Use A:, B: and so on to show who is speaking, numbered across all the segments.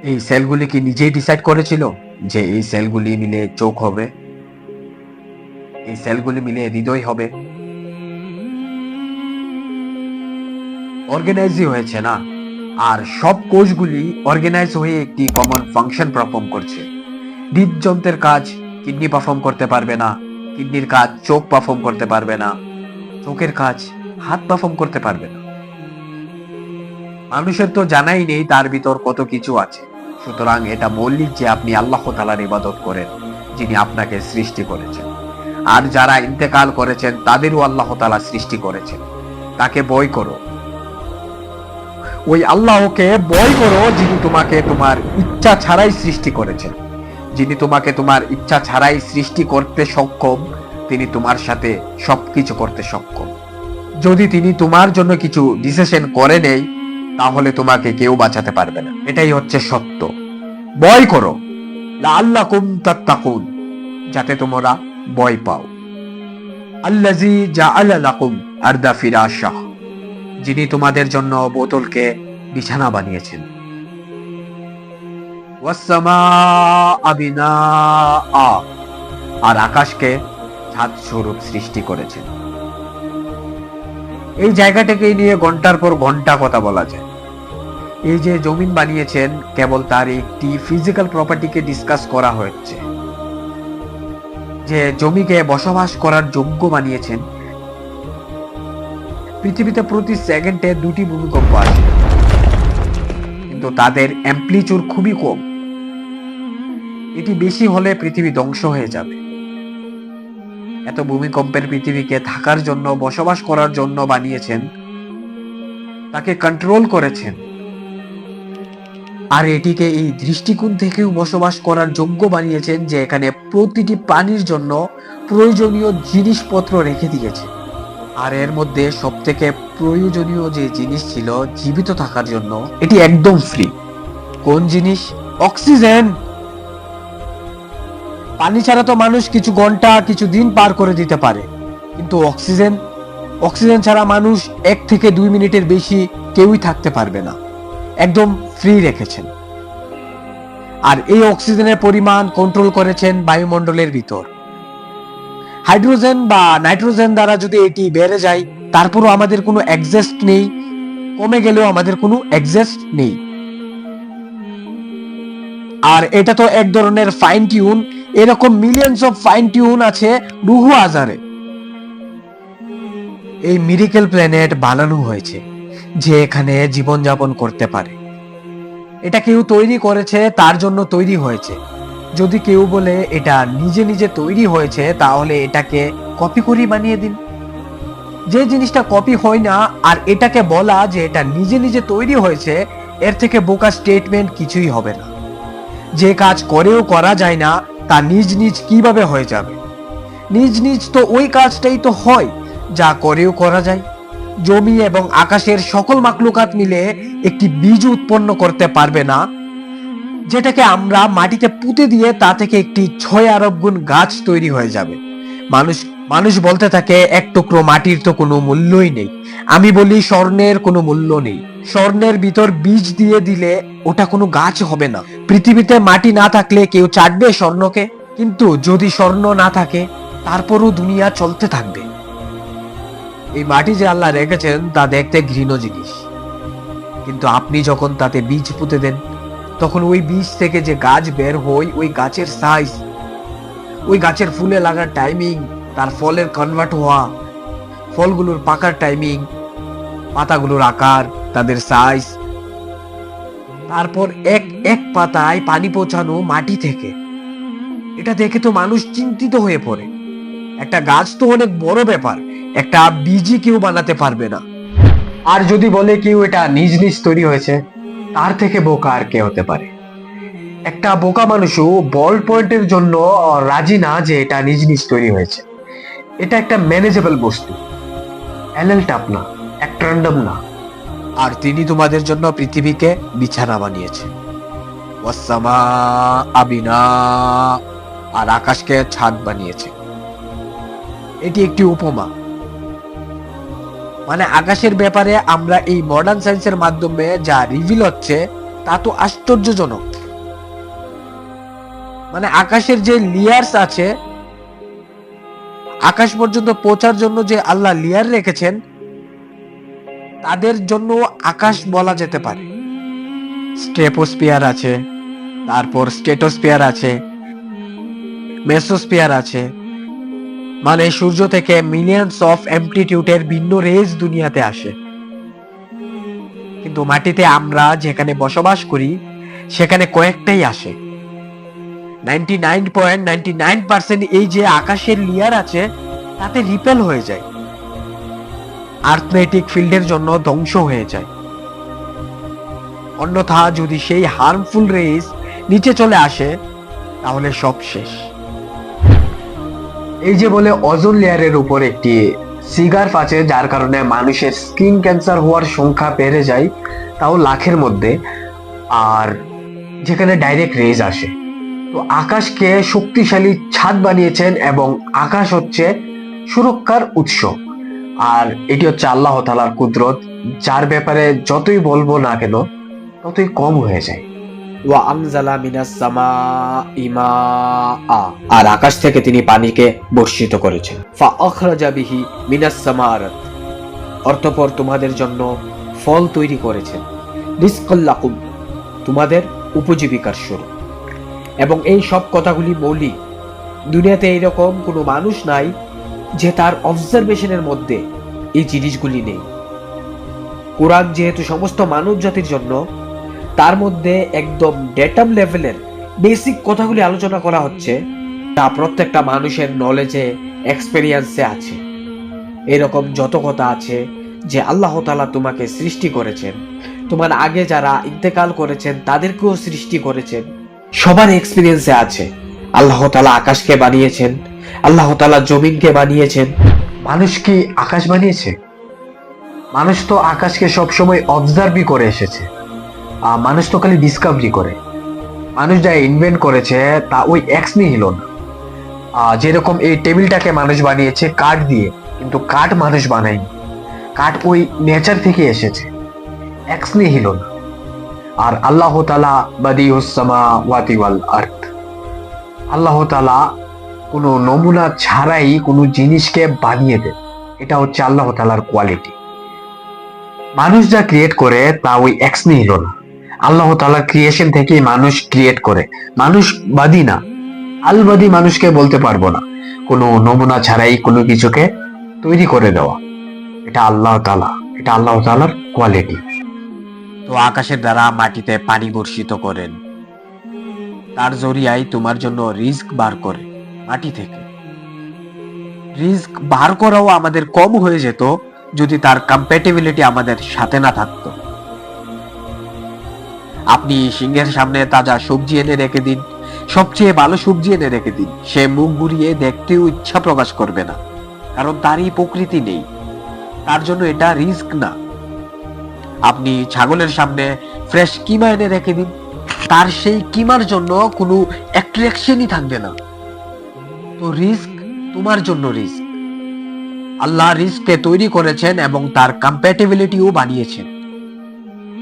A: এই সেলগুলি কি নিজেই ডিসাইড করেছিল যে এই সেলগুলি মিলে চোখ হবে, এই সেলগুলি মিলে হৃদয় হবে? অর্গানাইজই হয়েছে না। আর সব কোষগুলি অর্গানাইজ হয়ে একটি কমন ফাংশন পারফর্ম করছে। হৃদযন্ত্রের কাজ কিডনি পারফর্ম করতে পারবে না, কিডনির কাজ চোখ পারফর্ম করতে পারবে না, চোখের কাজ হাত পারফর্ম করতে পারবে না। মানুষের তো জানাই নেই তার ভিতর কত কিছু আছে। সুতরাং এটা মৌলিক যে আপনি আল্লাহ তাআলার ইবাদত করেন, যিনি আপনাকে সৃষ্টি করেছেন। আর যারা ইন্তেকাল করেছেন তাদেরও আল্লাহ তাআলা সৃষ্টি করেছেন। তাকে ভয় করো, ওই আল্লাহকে ভয় করো যিনি তোমাকে তোমার ইচ্ছা ছাড়াই সৃষ্টি করেছেন, যিনি তোমাকে তোমার ইচ্ছা ছাড়াই সৃষ্টি করতে সক্ষম। তিনি তোমার সাথে সবকিছু করতে সক্ষম। যদি তিনি তোমার জন্য কিছু ডিসিশন করে নেই, তাহলে তোমাকে কেউ বাঁচাতে পারবে না। এটাই হচ্ছে সত্য। ভয় করো, লাআল্লাকুম তাত্তাকুন, যাতে তোমরা ভয় পাও। আল্লাযী জাআলা লাকুম আরদা ফিরাশা, যিনি তোমাদের জন্য বোতলকে বিছানা বানিয়েছেন। ওয়াস-সামাআ বিনাআ, আর আকাশকে ছাদ স্বরূপ সৃষ্টি করেছেন। এই জায়গাটাকে নিয়ে ঘন্টার পর ঘন্টা কথা বলা যায়। এই যে জমিন বানিয়েছেন, কেবল তার একটি ফিজিক্যাল প্রপার্টিকে ডিসকাস করা হচ্ছে, যে জমিকে বসবাস করার যোগ্য বানিয়েছেন। পৃথিবীতে প্রতি সেকেন্ডে 2টি ভূমিকম্প আসে, কিন্তু তাদের অ্যাম্প্লিটিউড খুবই কম। এটি বেশি হলে পৃথিবী ধ্বংস হয়ে যাবে। এত ভূমিকম্পের পৃথিবীকে থাকার জন্য, বসবাস করার জন্য বানিয়েছেন, তাকে কন্ট্রোল করেছেন। আর এটিকে এই দৃষ্টিকোণ থেকেও বসবাস করার যোগ্য বানিয়েছেন যে এখানে প্রতিটি প্রাণীর জন্য প্রয়োজনীয় জিনিসপত্র রেখে দিয়েছে। আর এর মধ্যে সবথেকে প্রয়োজনীয় যে জিনিস ছিল জীবিত থাকার জন্য, এটি একদম ফ্রি। কোন জিনিস? অক্সিজেন। পানি ছাড়া তো মানুষ কিছু ঘন্টা, কিছু দিন পার করে দিতে পারে, কিন্তু অক্সিজেন ছাড়া মানুষ 1 থেকে 2 মিনিটের বেশি কেউই থাকতে পারবে না। একদম ফ্রি রেখেছেন। আর এই অক্সিজেনের পরিমাণ কন্ট্রোল করেছেন বায়ুমণ্ডলের ভিতর। হাইড্রোজেন বা নাইট্রোজেন দ্বারা যদি এটি বেড়ে যায়, তারপরও আমাদের কোনো এক্সজেস্ট নেই, কমে গেলেও আমাদের কোনো এক্সজেস্ট নেই। আর এটা তো এক ধরনের ফাইন টিউন। এরকম মিলিয়নস অফ ফাইন টিউন আছে রুহু আজারে। এই মিরাকেল প্ল্যানেট বানানো হয়েছে যে এখানে জীবনযাপন করতে পারে। এটা কেউ তৈরি করেছে, তার জন্য তৈরি হয়েছে। যদি কেউ বলে এটা নিজে নিজে তৈরি হয়েছে, তাহলে এটাকে কপি করে বানিয়ে দিন। যে জিনিসটা কপি হয় না আর এটাকে বলা যে এটা নিজে নিজে তৈরি হয়েছে, এর থেকে বোকা স্টেটমেন্ট কিছুই হবে না। যে কাজ করেও করা যায় না, তা নিজ নিজ কিভাবে হয়ে যাবে? নিজ নিজ তো ওই কাজটাই তো হয় যা করেও করা যায়। জমি এবং আকাশের সকল মাখলুকাত মিলে একটি বীজ উৎপন্ন করতে পারবে না, যেটাকে আমরা মাটিতে পুঁতে দিয়ে তা থেকে একটি 6 আরব গুণ গাছ তৈরি হয়ে যাবে। মানুষ বলতে থাকে এক টুকরো মাটির তো কোনো মূল্যই নেই। আমি বলি স্বর্ণের কোনো মূল্য নেই। স্বর্ণের ভিতর বীজ দিয়ে দিলে ওটা কোনো গাছ হবে না। পৃথিবীতে মাটি না থাকলে কেউ চাটবে স্বর্ণকে? কিন্তু যদি স্বর্ণ না থাকে, তারপরও দুনিয়া চলতে থাকবে। এই মাটি যে আল্লাহ রেখেছেন তা দেখতে ঘৃণ্য জিনিস, কিন্তু আপনি যখন তাতে বীজ পুঁতে দেন, তখন ওই বীজ থেকে যে গাছ বের হয়, ওই গাছের সাইজ, ওই গাছের ফুলে লাগার টাইমিং, তার ফলের কনভার্ট হওয়া, ফলগুলোর পাকার টাইমিং, পাতাগুলোর আকার, তাদের সাইজ, তারপর এক এক পাতায় পানি পৌঁছানো মাটি থেকে, এটা দেখে তো মানুষ চিন্তিত হয়ে পড়ে। একটা গাছ তো অনেক বড় ব্যাপার, একটা বীজই কেউ বানাতে পারবে না। আর যদি বলে কেউ এটা নিজ নিজ তৈরি হয়েছে, তার থেকে বোকা আর কে হতে পারে? একটা বোকা মানুষও বল পয়েন্টের জন্য রাজি না যে এটা নিজ নিজ তৈরি হয়েছে। এটা একটা ম্যানেজেবল বস্তু, এলএলটাপ না, একটা র্যান্ডম না। আর তিনি তোমাদের জন্য পৃথিবীকে বিছানা বানিয়েছেন। ওয়াস-সামাআ বিনাআ, আর আকাশকে ছাদ বানিয়েছে। এটি একটি উপমা। মানে আকাশের ব্যাপারে আমরা এই মডার্ন সায়েন্সের মাধ্যমে যা রিভিল হচ্ছে তা তো আশ্চর্যজনক। মানে আকাশের যে লেয়ার্স আছে, আকাশ পর্যন্ত পৌঁছার জন্য যে আল্লাহ লেয়ার রেখেছেন, তাদের জন্য আকাশ বলা যেতে পারে। স্ট্রেপোস্ফিয়ার আছে, তারপর স্ট্রেটোস্ফিয়ার আছে, মেসোস্ফিয়ার আছে। মানে সূর্য থেকে মিলিয়নস অফ অ্যামপ্লিটিউডের ভিন্ন রেজ দুনিয়াতে আসে। কিন্তু মাটিতে আমরা যেখানে বসবাস করি সেখানে কয়েকটাই আসে। 99.99% এই যে আকাশের লেয়ার আছে তাতে রিপেল হয়ে যায়, আর্থমেটিক ফিল্ডের জন্য ধ্বংস হয়ে যায়। অন্যথা যদি সেই হার্মফুল রেজ নিচে চলে আসে তাহলে সব শেষ। এই যে বলে ওজোন লেয়ারের উপর একটি সিগার আছে, যার কারণে মানুষের স্কিন ক্যান্সার হওয়ার সংখ্যা বেড়ে যায়, তাও লাখের মধ্যে। আর যেখানে ডাইরেক্ট রেজ আসে। তো আকাশকে শক্তিশালী ছাদ বানিয়েছেন এবং আকাশ হচ্ছে সুরক্ষার উৎস। আর এটি হচ্ছে আল্লাহ তাআলার কুদরত, যার ব্যাপারে যতই বলবো না কেন ততই কম হয়ে যায়। ওয়া আনজালা মিনাস সামাই মাআ, আর আকাশ থেকে তিনি পানিকে বর্ষিত করেছেন। ফা আখরাজা বিহি মিনাস সামারাত, অর্থপর তোমাদের জন্য ফল তৈরি করেছেন। রিজকাল লাকুম, তোমাদের উপজীবিকার স্বরূপ। এবং এই সব কথাগুলি মৌলিক। দুনিয়াতে এইরকম কোনো মানুষ নাই যে তার অবজারভেশনের মধ্যে এই জিনিসগুলি নেই। কোরআন যেহেতু সমস্ত মানব জাতির জন্য, তার মধ্যে একদম ডেটাম লেভেলের বেসিক কথাগুলি আলোচনা করা হচ্ছে, তা প্রত্যেকটা মানুষের নলেজে, এক্সপেরিয়েন্সে আছে। এরকম যত কথা আছে যে আল্লাহ তাআলা তোমাকে সৃষ্টি করেছেন, তোমার আগে যারা ইন্তেকাল করেছেন তাদেরকেও সৃষ্টি করেছেন, সবার এক্সপেরিয়েন্সে আছে। আল্লাহ তাআলা আকাশকে বানিয়েছেন, আল্লাহ তাআলা জমিনকে বানিয়েছেন। মানুষ কি আকাশ বানিয়েছে? মানুষ তো আকাশকে সবসময় অবজার্ভই করে এসেছে। মানুষ তো খালি ডিসকাভারি করে। মানুষ যা ইনভেন্ট করেছে তা ওই এক্স নিহিল না। যেরকম এই টেবিলটাকে মানুষ বানিয়েছে কাঠ দিয়ে, কিন্তু কাঠ মানুষ বানায়নি। কাঠ ওই নেচার থেকে এসেছে, এক্স নিহিল না। আর আল্লাহ তাআলা বাদিউস সামাওয়াতি ওয়াল আরদ, আল্লাহ তাআলা কোনো নমুনা ছাড়াই কোনো জিনিসকে বানিয়ে দেন। এটা হচ্ছে আল্লাহ তাআলার কোয়ালিটি। মানুষ যা ক্রিয়েট করে তা ওই এক্স নিহিল না। আল্লাহ তাআলার ক্রিয়েশন থেকেই মানুষ ক্রিয়েট করে, মানুষ বাদী না। আলবাদী মানুষকে বলতে পারবো না, কোনো নমুনা ছাড়াই কোনো কিছুকে তৈরি করে দেওয়া। এটা আল্লাহ তাআলা, এটা আল্লাহ তাআলার কোয়ালিটি। তো আকাশের দ্বারা মাটিতে পানি বর্ষিত করেন, তার জরিয়ায় তোমার জন্য রিস্ক বার করে মাটি থেকে। রিস্ক বার করাও আমাদের কম হয়ে যেত যদি তার কম্প্যাটিবিলিটি আমাদের সাথে না থাকতো। আপনি সিংহের সামনে তাজা সবজি এনে রেখে দিন, সবচেয়ে ভালো সবজি এনে রেখে দিন, সে মুখ ঘুরিয়ে দেখতেও ইচ্ছা প্রকাশ করবে না, কারণ তারই প্রকৃতি নেই। তার জন্য এটা রিস্ক না। আপনি ছাগলের সামনে ফ্রেশ কিমা এনে রেখে দিন, তার সেই কিমার জন্য কোনো অ্যাট্রাকশনই থাকবে না। তো রিস্ক তোমার জন্য রিস্ক। আল্লাহ রিস্ককে তৈরি করেছেন এবং তার কম্প্যাটিবিলিটিও বানিয়েছেন।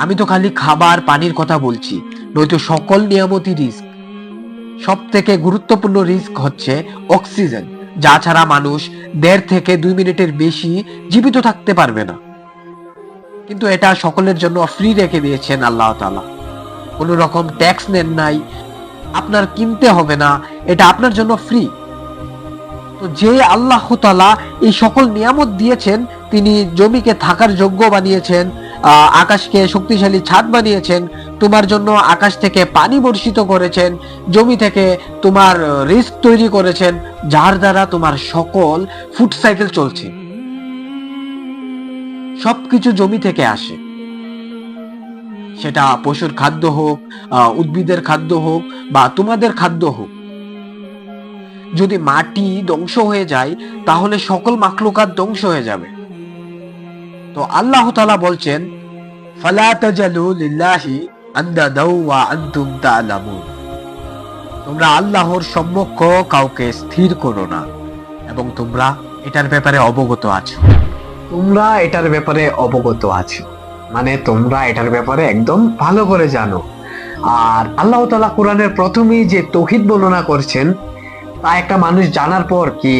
A: আমি তো খালি খাবার পানির কথা বলছি, নয়তো সকল নিয়ামতই রিস্ক। সব থেকে গুরুত্বপূর্ণ রিস্ক হচ্ছে অক্সিজেন, যা ছাড়া মানুষ 1.5 থেকে 2 মিনিটের বেশি জীবিত থাকতে পারবে না। কিন্তু এটা সকলের জন্য ফ্রি রেখে দিয়েছেন আল্লাহ তাআলা। কোনো রকম ট্যাক্স নেন নাই, আপনার কিনতে হবে না, এটা আপনার জন্য ফ্রি। তো যে আল্লাহ তাআলা এই সকল নিয়ামত দিয়েছেন, তিনি জমিকে থাকার যোগ্য বানিয়েছেন, আকাশকে শক্তিশালী ছাদ বানিয়েছেন, তোমার জন্য আকাশ থেকে পানি বর্ষিত করেছেন, জমি থেকে তোমার রিস্ক তৈরি করেছেন, যার দ্বারা তোমার সকল ফুড সাইকেল চলছে। সবকিছু জমি থেকে আসে, সেটা পশুর খাদ্য হোক, উদ্ভিদের খাদ্য হোক, বা তোমাদের খাদ্য হোক। যদি মাটি ধ্বংস হয়ে যায় তাহলে সকল মাখলুকাত ধ্বংস হয়ে যাবে। তো আল্লাহ তাআলা বলছেন, ফালা তাজালু লিল্লাহি আনদাদাউ ওয়া আনতুম তা'লামুন, তোমরা আল্লাহর সম্মুখ কাউকে স্থির করো না এবং তোমরা এটার ব্যাপারে অবগত আছো। তোমরা এটার ব্যাপারে অবগত আছো মানে তোমরা এটার ব্যাপারে একদম ভালো করে জানো। আর আল্লাহ তাআলা কোরআনের প্রথমেই যে তৌহিদ বর্ণনা করছেন, তা একটা মানুষ জানার পর কি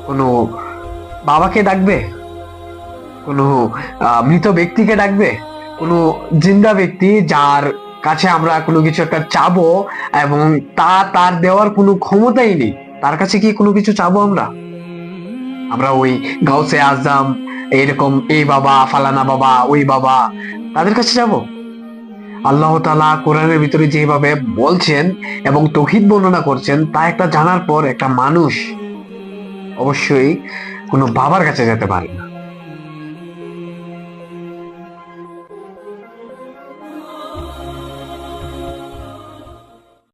A: কোনো বাবাকে ডাকবে, কোনো মৃত ব্যক্তিকে ডাকবে, কোনো জিন্দা ব্যক্তি যার কাছে আমরা কোনো কিছু একটা চাবো এবং তার দেওয়ার কোনো ক্ষমতাই নেই, তার কাছে কি কোনো কিছু চাবো আমরা? আমরা ওই গাউসে আজম, এরকম এই বাবা ফালানা বাবা ওই বাবা, তাদের কাছে যাব? আল্লাহ তাআলা কোরআনের ভিতরে যেভাবে বলছেন এবং তৌহিদ বর্ণনা করছেন, তা একটা জানার পর একটা মানুষ অবশ্যই কোনো বাবার কাছে যেতে পারে না।